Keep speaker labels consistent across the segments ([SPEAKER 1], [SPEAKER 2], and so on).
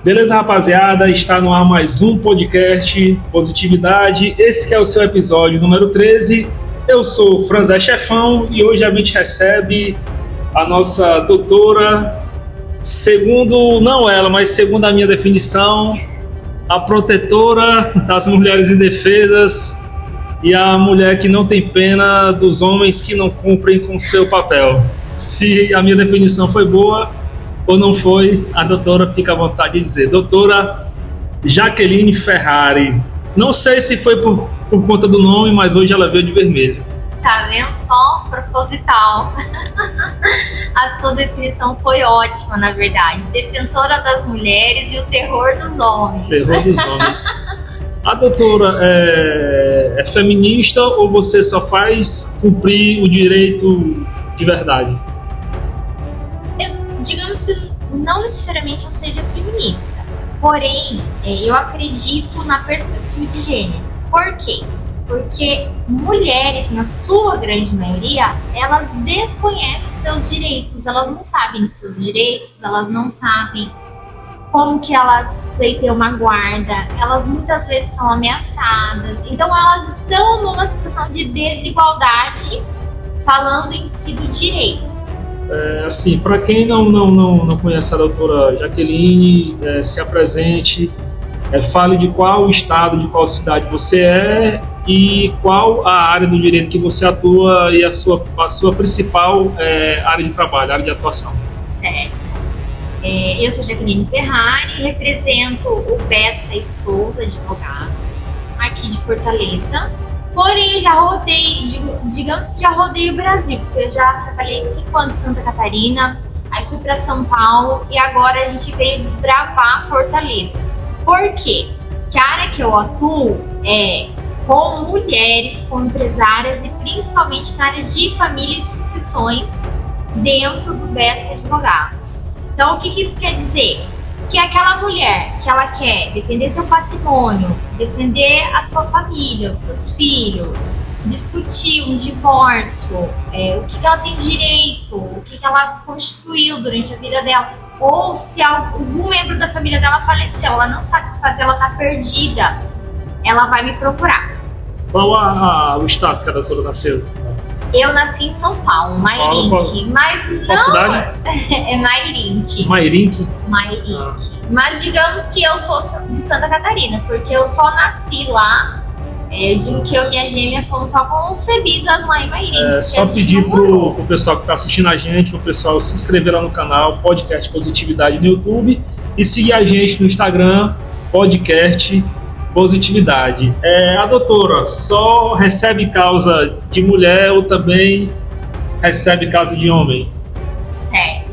[SPEAKER 1] Beleza, rapaziada? Está no ar mais um podcast Positividade. Esse que é o seu episódio número 13. Eu sou o Franzé Chefão e hoje a gente recebe a nossa doutora, segundo, não ela, mas segundo a minha definição, a protetora das mulheres indefesas e a mulher que não tem pena dos homens que não cumprem com seu papel. Se a minha definição foi boa ou não foi, a doutora fica à vontade de dizer. Doutora Jaqueline Ferrari. Não sei se foi por conta do nome, mas hoje ela veio de vermelho.
[SPEAKER 2] Tá vendo só? Proposital. A sua definição foi ótima, na verdade. Defensora das mulheres e o terror dos homens.
[SPEAKER 1] Terror dos homens. A doutora é feminista ou você só faz cumprir o direito de verdade?
[SPEAKER 2] Digamos que não necessariamente eu seja feminista, porém eu acredito na perspectiva de gênero. Por quê? Porque mulheres, na sua grande maioria, elas desconhecem seus direitos, elas não sabem de seus direitos, elas não sabem como que elas pleiteiam uma guarda, elas muitas vezes são ameaçadas, então elas estão numa situação de desigualdade, falando em si do direito.
[SPEAKER 1] Assim, para quem não conhece a doutora Jaqueline, se apresente, fale de qual estado, de qual cidade você é e qual a área do direito que você atua e a sua principal área de trabalho, área de atuação.
[SPEAKER 2] Certo. Eu sou Jaqueline Ferrari, represento o Bessa e Souza Advogados, aqui de Fortaleza. Porém, eu já rodei, digamos que já rodei o Brasil, porque eu já trabalhei 5 anos em Santa Catarina, aí fui para São Paulo e agora a gente veio desbravar Fortaleza. Por quê? Porque a área que eu atuo é com mulheres, com empresárias e principalmente na área de família e sucessões dentro do Bessa Advogados. Então, o que isso quer dizer? Que aquela mulher que ela quer defender seu patrimônio, defender a sua família, os seus filhos, discutir um divórcio, o que ela tem direito, o que ela construiu durante a vida dela, ou se algum membro da família dela faleceu, ela não sabe o que fazer, ela está perdida, ela vai me procurar.
[SPEAKER 1] Qual o estado que a doutora nasceu?
[SPEAKER 2] Eu nasci em São Paulo, Mairink, mas não...
[SPEAKER 1] Qual cidade?
[SPEAKER 2] É Mairink.
[SPEAKER 1] Mairink?
[SPEAKER 2] Mairink. Mas digamos que eu sou de Santa Catarina, porque eu só nasci lá. Eu digo que eu e minha gêmea fomos só concebidas lá em Mairink.
[SPEAKER 1] Só pedir pro pessoal que está assistindo a gente, o pessoal se inscrever lá no canal Podcast Positividade no YouTube e seguir a gente no Instagram, Podcast Positividade. A doutora só recebe causa de mulher ou também recebe causa de homem?
[SPEAKER 2] Certo.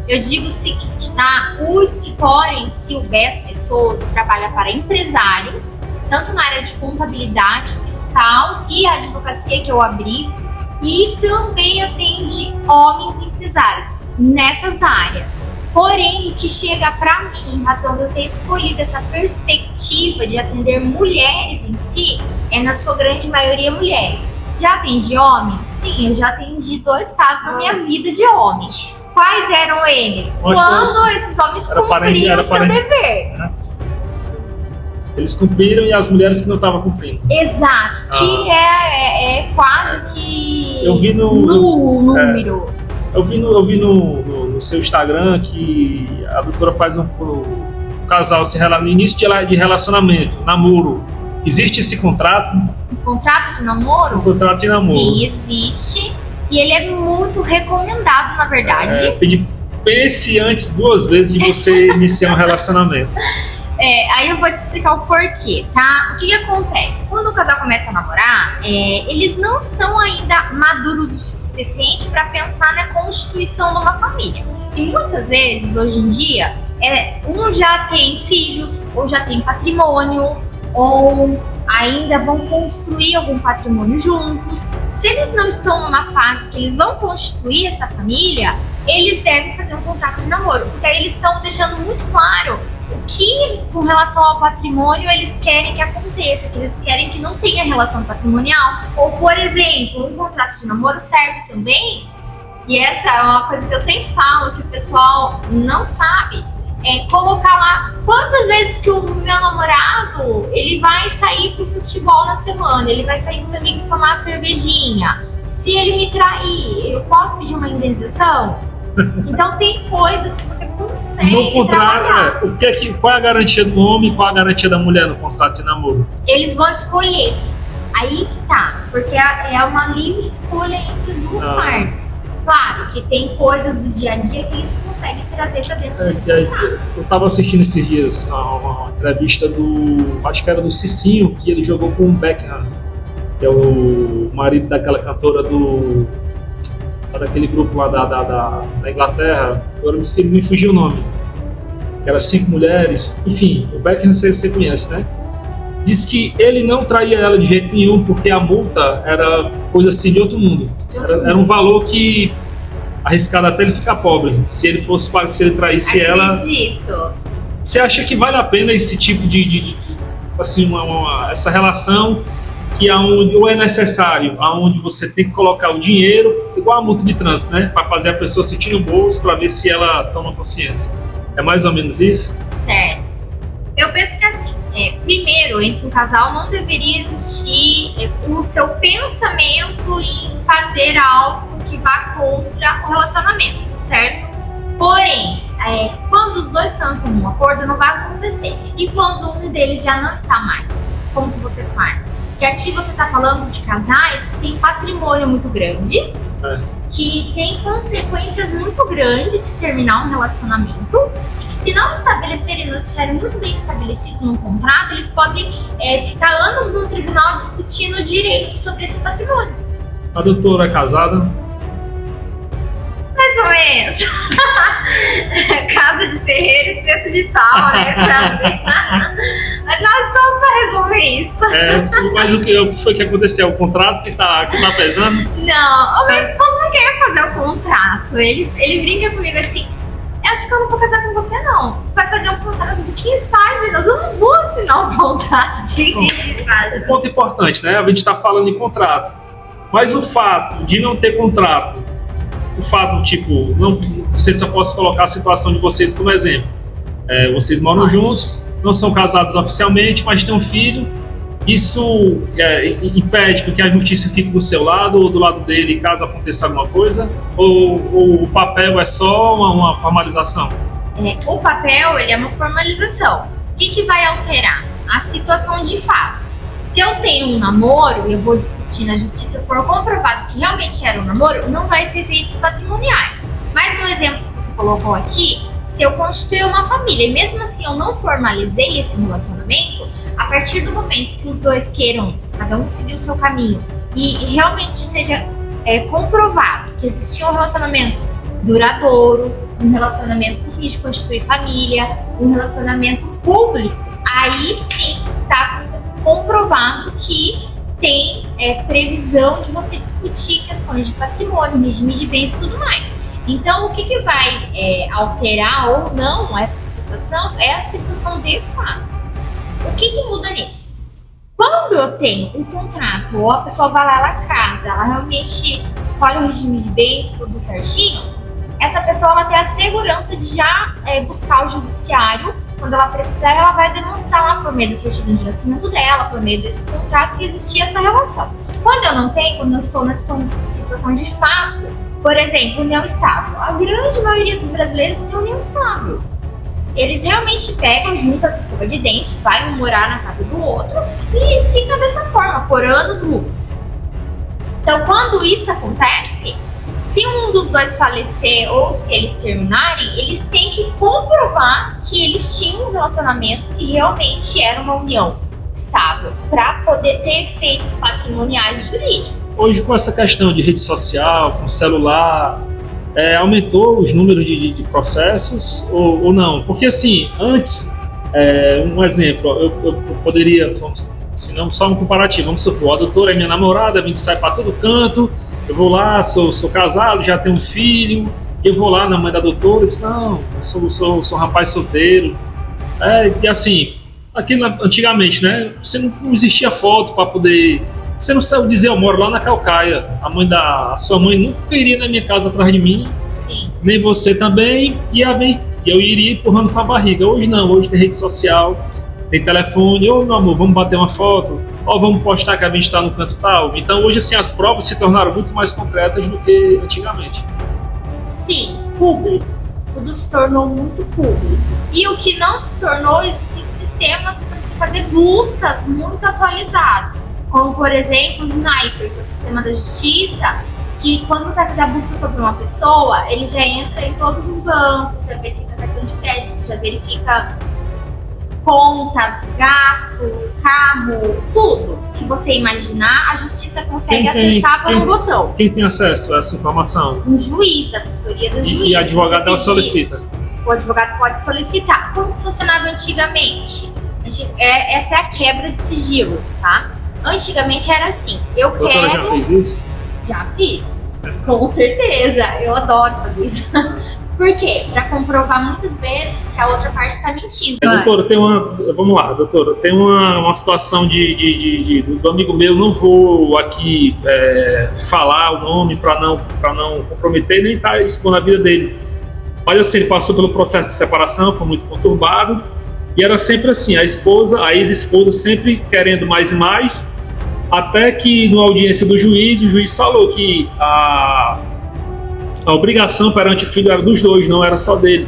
[SPEAKER 2] Eu digo o seguinte, tá? O escritório em si, o Bessa e Souza, trabalha para empresários, tanto na área de contabilidade, fiscal e advocacia que eu abri, e também atende homens empresários nessas áreas. Porém, o que chega para mim, em razão de eu ter escolhido essa perspectiva de atender mulheres em si, é na sua grande maioria mulheres. Já atendi homens? Sim, eu já atendi 2 casos na minha vida de homens. Quais eram eles? Quando esses homens cumpriram o seu dever.
[SPEAKER 1] Eles cumpriram e as mulheres que não estavam cumprindo.
[SPEAKER 2] Exato, que é quase que
[SPEAKER 1] eu vi no
[SPEAKER 2] número.
[SPEAKER 1] Eu vi no seu Instagram que a doutora faz um casal no início de relacionamento, namoro. Existe esse contrato?
[SPEAKER 2] Um contrato de namoro?
[SPEAKER 1] Um contrato de namoro.
[SPEAKER 2] Sim, existe. E ele é muito recomendado, na verdade.
[SPEAKER 1] Pense antes 2 vezes de você iniciar um relacionamento.
[SPEAKER 2] Aí eu vou te explicar o porquê, tá? O que acontece? Quando o casal começa a namorar, eles não estão ainda maduros o suficiente para pensar na constituição de uma família. E muitas vezes, hoje em dia, um já tem filhos, ou já tem patrimônio, ou ainda vão construir algum patrimônio juntos. Se eles não estão numa fase que eles vão constituir essa família, eles devem fazer um contrato de namoro, porque aí eles estão deixando muito claro o que, com relação ao patrimônio, eles querem que aconteça, que eles querem que não tenha relação patrimonial. Ou, por exemplo, um contrato de namoro serve também, e essa é uma coisa que eu sempre falo, que o pessoal não sabe, colocar lá quantas vezes que o meu namorado ele vai sair pro futebol na semana, ele vai sair com os amigos tomar cervejinha. Se ele me trair, eu posso pedir uma indenização? Então tem coisas que você consegue
[SPEAKER 1] no contrato,
[SPEAKER 2] trabalhar.
[SPEAKER 1] Qual é a garantia do homem e qual é a garantia da mulher no contrato de namoro?
[SPEAKER 2] Eles vão escolher. Aí que tá, porque é uma livre escolha entre as duas partes. Claro que tem coisas do dia a dia que eles conseguem trazer pra dentro desse contrato.
[SPEAKER 1] Eu tava assistindo esses dias uma entrevista acho que era do Cicinho, que ele jogou com o Beckham, que é o marido daquela cantora daquele grupo lá da Inglaterra. Agora me fugiu o nome, que era 5 mulheres, enfim, o Beckham você conhece, né? Diz que ele não traía ela de jeito nenhum porque a multa era coisa assim de outro mundo. Era um valor que arriscado até ele ficar pobre. Se ele traísse ela.
[SPEAKER 2] Acredito.
[SPEAKER 1] Você acha que vale a pena esse tipo de assim, essa relação que ou é necessário, aonde você tem que colocar o dinheiro, igual a multa de trânsito, né? Para fazer a pessoa sentir no bolso, para ver se ela toma consciência. É mais ou menos isso?
[SPEAKER 2] Certo. Eu penso que assim, primeiro, entre um casal não deveria existir o seu pensamento em fazer algo que vá contra o relacionamento, certo? Porém, quando os dois estão em comum acordo, não vai acontecer. E quando um deles já não está mais, como que você faz? Porque aqui você está falando de casais que têm patrimônio muito grande, que tem consequências muito grandes se terminar um relacionamento, e que se não estabelecerem, não deixarem muito bem estabelecido num contrato, eles podem ficar anos no tribunal discutindo o direito sobre esse patrimônio.
[SPEAKER 1] A doutora é casada?
[SPEAKER 2] Mais ou menos. Casa de ferreiro, espeto de tal, né? Mas nós estamos para resolver isso.
[SPEAKER 1] Mas o que foi que aconteceu? O contrato que tá pesando?
[SPEAKER 2] Não, o meu esposo não quer fazer o contrato. Ele brinca comigo assim: eu acho que eu não vou casar com você, não. Tu vai fazer um contrato de 15 páginas. Eu não vou assinar um contrato de 15 páginas.
[SPEAKER 1] Um ponto importante, né? A gente está falando em contrato. Mas o fato de não ter contrato, o fato, tipo, não sei se eu posso colocar a situação de vocês como exemplo. Vocês moram juntos, não são casados oficialmente, mas têm um filho. Isso impede que a justiça fique do seu lado ou do lado dele caso aconteça alguma coisa? Ou o papel é só uma formalização?
[SPEAKER 2] O papel ele é uma formalização. O que vai alterar? A situação de fato. Se eu tenho um namoro e eu vou discutir na justiça e for comprovado que realmente era um namoro, não vai ter efeitos patrimoniais. Mas no exemplo que você colocou aqui, se eu constituir uma família e mesmo assim eu não formalizei esse relacionamento, a partir do momento que os dois queiram cada um seguir o seu caminho e realmente seja comprovado que existia um relacionamento duradouro, um relacionamento com fim de constituir família, um relacionamento público, aí sim está comprovado que tem previsão de você discutir questões de patrimônio, regime de bens e tudo mais. Então, o que vai alterar ou não essa situação é a situação de fato. O que muda nisso? Quando eu tenho um contrato, ou a pessoa vai lá, ela casa, ela realmente escolhe o regime de bens, tudo certinho, essa pessoa ela tem a segurança de já buscar o judiciário. Quando ela precisar, ela vai demonstrar lá por meio da certidão de nascimento dela, por meio desse contrato, que existia essa relação. Quando eu não tenho, quando eu estou nessa situação de fato, por exemplo, união estável. A grande maioria dos brasileiros tem união estável. Eles realmente pegam, juntam as escovas de dente, vai um morar na casa do outro e fica dessa forma, por anos-luz. Então, quando isso acontece, se um dos dois falecer ou se eles terminarem, eles têm que comprovar que eles tinham um relacionamento que realmente era uma união estável para poder ter efeitos patrimoniais jurídicos.
[SPEAKER 1] Hoje, com essa questão de rede social, com celular, aumentou os números de processos ou não? Porque assim, antes, um exemplo, eu poderia, se não só um comparativo, vamos supor, a doutora é minha namorada, a gente sai para todo canto, eu vou lá, sou casado, já tenho um filho, eu vou lá na mãe da doutora e diz, não, eu sou um rapaz solteiro. E assim, antigamente, né, você não existia foto para poder... Você não sabe dizer, eu moro lá na Calcaia, a sua mãe nunca iria na minha casa atrás de mim.
[SPEAKER 2] Sim.
[SPEAKER 1] Nem você também, E eu iria empurrando com a barriga. Hoje não, hoje tem rede social, tem telefone. Ô, meu amor, vamos bater uma foto? Ou vamos postar que a gente está no canto tal? Então hoje, assim, as provas se tornaram muito mais concretas do que antigamente.
[SPEAKER 2] Sim, público. Tudo se tornou muito público. E o que não se tornou, existem sistemas para você fazer buscas muito atualizados. Como, por exemplo, o Sniper, que é o sistema da justiça, que quando você vai fazer a busca sobre uma pessoa, ele já entra em todos os bancos, já verifica cartão de crédito, já verifica contas, gastos, carro, tudo que você imaginar, a justiça consegue acessar por um botão.
[SPEAKER 1] Quem tem acesso a essa informação?
[SPEAKER 2] Um juiz, assessoria do juiz.
[SPEAKER 1] E a advogada ela solicita?
[SPEAKER 2] O advogado pode solicitar. Como funcionava antigamente? Essa é a quebra de sigilo, tá? Antigamente era assim,
[SPEAKER 1] Doutora, já fez isso?
[SPEAKER 2] Já fiz, com certeza, eu adoro fazer isso. Por quê? Para comprovar muitas vezes que a outra parte está mentindo.
[SPEAKER 1] Doutora, tem uma. Vamos lá, doutora. Tem uma situação do amigo meu, não vou aqui falar o nome para não comprometer nem estar expondo a vida dele. Mas assim, ele passou pelo processo de separação, foi muito conturbado. E era sempre assim, a ex-esposa sempre querendo mais e mais, até que numa audiência do juiz, o juiz falou que a obrigação perante o filho era dos dois, não era só dele.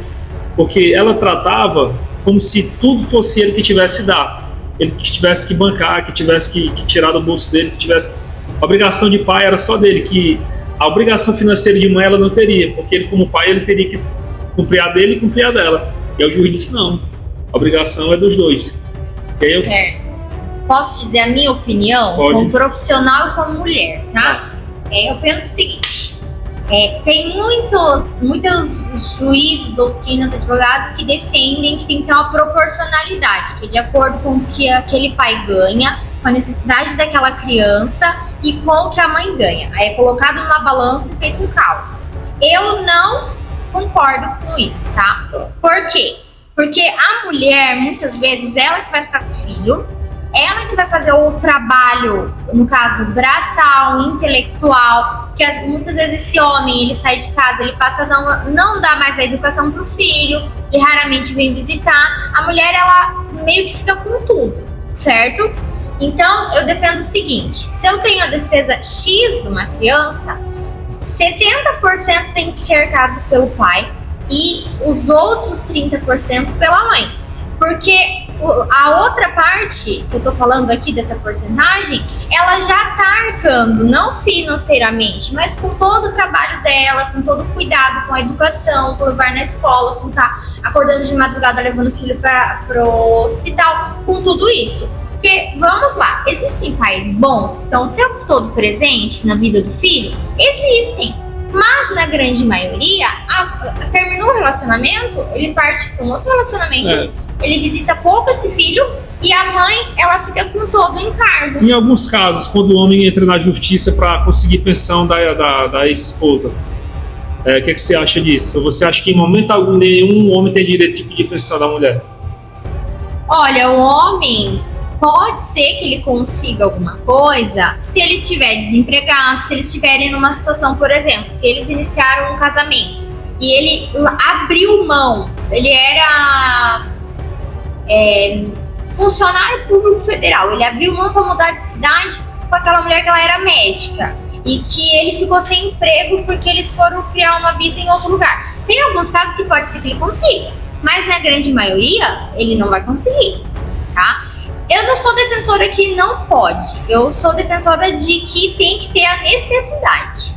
[SPEAKER 1] Porque ela tratava como se tudo fosse ele que tivesse que dar. Ele que tivesse que bancar, que tivesse que tirar do bolso dele, A obrigação de pai era só dele, que a obrigação financeira de mãe ela não teria, porque ele como pai ele teria que cumprir a dele e cumprir a dela. E aí o juiz disse não, a obrigação é dos dois.
[SPEAKER 2] Certo. Posso dizer a minha opinião?
[SPEAKER 1] Pode.
[SPEAKER 2] Como profissional e como mulher, tá? Eu penso o seguinte, tem muitos juízes, doutrinas, advogados que defendem que tem que ter uma proporcionalidade, que é de acordo com o que aquele pai ganha, com a necessidade daquela criança e com o que a mãe ganha. Aí é colocado numa balança e feito um cálculo. Eu não concordo com isso, tá? Por quê? Porque a mulher, muitas vezes, ela que vai ficar com o filho, ela que vai fazer o trabalho, no caso, braçal, intelectual, que muitas vezes esse homem, ele sai de casa, ele passa a não dar mais a educação pro filho, ele raramente vem visitar. A mulher, ela meio que fica com tudo, certo? Então, eu defendo o seguinte, se eu tenho a despesa X de uma criança, 70% tem que ser arcado pelo pai e os outros 30% pela mãe. Porque a outra parte que eu tô falando aqui dessa porcentagem, ela já tá arcando, não financeiramente, mas com todo o trabalho dela, com todo o cuidado, com a educação, com levar na escola, com tá acordando de madrugada levando o filho pro hospital, com tudo isso. Porque, vamos lá, existem pais bons que estão o tempo todo presentes na vida do filho? Existem. Mas, na grande maioria, terminou o relacionamento, ele parte para um outro relacionamento, ele visita pouco esse filho e a mãe, ela fica com todo o encargo.
[SPEAKER 1] Em alguns casos, quando o homem entra na justiça para conseguir pensão da ex-esposa, o que você acha disso? Você acha que em momento algum nenhum homem tem direito de pedir pensão da mulher?
[SPEAKER 2] Olha, o homem... Pode ser que ele consiga alguma coisa se ele estiver desempregado, se eles estiverem numa situação, por exemplo, que eles iniciaram um casamento e ele abriu mão, ele era funcionário público federal, ele abriu mão para mudar de cidade com aquela mulher que ela era médica e que ele ficou sem emprego porque eles foram criar uma vida em outro lugar. Tem alguns casos que pode ser que ele consiga, mas na grande maioria ele não vai conseguir, tá? Eu não sou defensora que não pode, eu sou defensora de que tem que ter a necessidade.